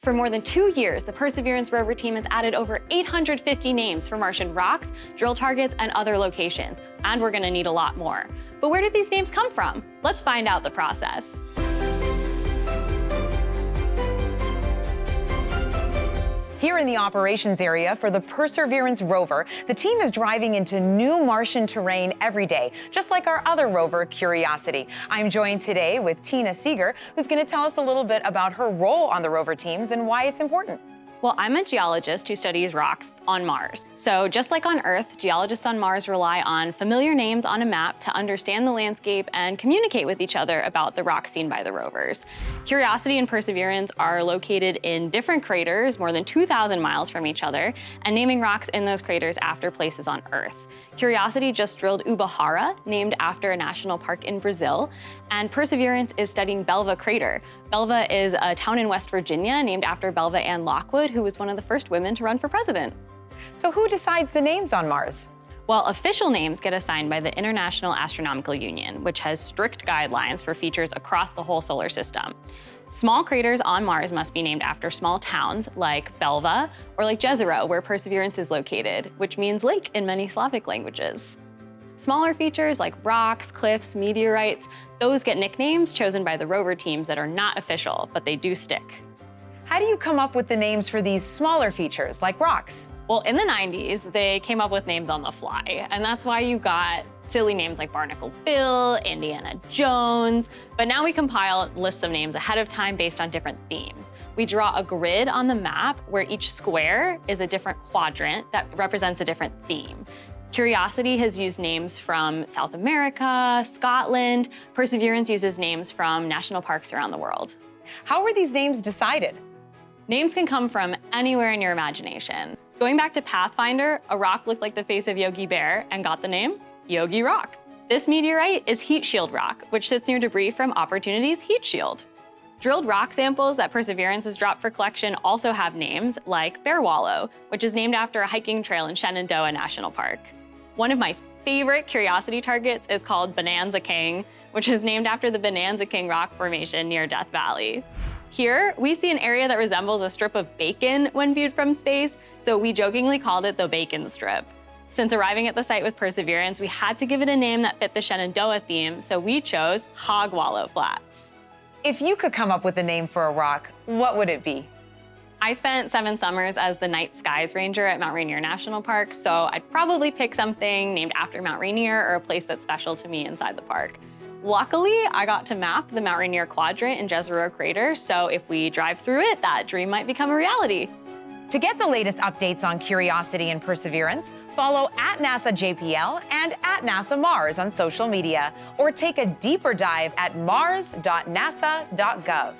For more than 2 years, the Perseverance rover team has added over 850 names for Martian rocks, drill targets, and other locations, and we're gonna need a lot more. But where did these names come from? Let's find out the process. Here in the operations area for the Perseverance rover, the team is driving into new Martian terrain every day, just like our other rover, Curiosity. I'm joined today with Tina Seeger, who's going to tell us a little bit about her role on the rover teams and why it's important. Well, I'm a geologist who studies rocks on Mars. So just like on Earth, geologists on Mars rely on familiar names on a map to understand the landscape and communicate with each other about the rocks seen by the rovers. Curiosity and Perseverance are located in different craters, more than 2,000 miles from each other, and naming rocks in those craters after places on Earth. Curiosity just drilled Ubajara, named after a national park in Brazil, and Perseverance is studying Belva Crater. Belva is a town in West Virginia named after Belva Ann Lockwood, who was one of the first women to run for president. So who decides the names on Mars? Well, official names get assigned by the International Astronomical Union, which has strict guidelines for features across the whole solar system. Small craters on Mars must be named after small towns like Belva or like Jezero, where Perseverance is located, which means lake in many Slavic languages. Smaller features like rocks, cliffs, meteorites, those get nicknames chosen by the rover teams that are not official, but they do stick. How do you come up with the names for these smaller features, like rocks? Well, in the 90s, they came up with names on the fly, and that's why you got silly names like Barnacle Bill, Indiana Jones, but now we compile lists of names ahead of time based on different themes. We draw a grid on the map where each square is a different quadrant that represents a different theme. Curiosity has used names from South America, Scotland. Perseverance uses names from national parks around the world. How were these names decided? Names can come from anywhere in your imagination. Going back to Pathfinder, a rock looked like the face of Yogi Bear and got the name Yogi Rock. This meteorite is Heat Shield Rock, which sits near debris from Opportunity's heat shield. Drilled rock samples that Perseverance has dropped for collection also have names like Bearwallow, which is named after a hiking trail in Shenandoah National Park. One of my favorite Curiosity targets is called Bonanza King, which is named after the Bonanza King rock formation near Death Valley. Here, we see an area that resembles a strip of bacon when viewed from space, so we jokingly called it the Bacon Strip. Since arriving at the site with Perseverance, we had to give it a name that fit the Shenandoah theme, so we chose Hogwallow Flats. If you could come up with a name for a rock, what would it be? I spent 7 summers as the Night Skies Ranger at Mount Rainier National Park, so I'd probably pick something named after Mount Rainier or a place that's special to me inside the park. Luckily, I got to map the Mount Rainier quadrant in Jezero Crater, so if we drive through it, that dream might become a reality. To get the latest updates on Curiosity and Perseverance, follow @NASA-JPL and @NASA-Mars on social media, or take a deeper dive at mars.nasa.gov.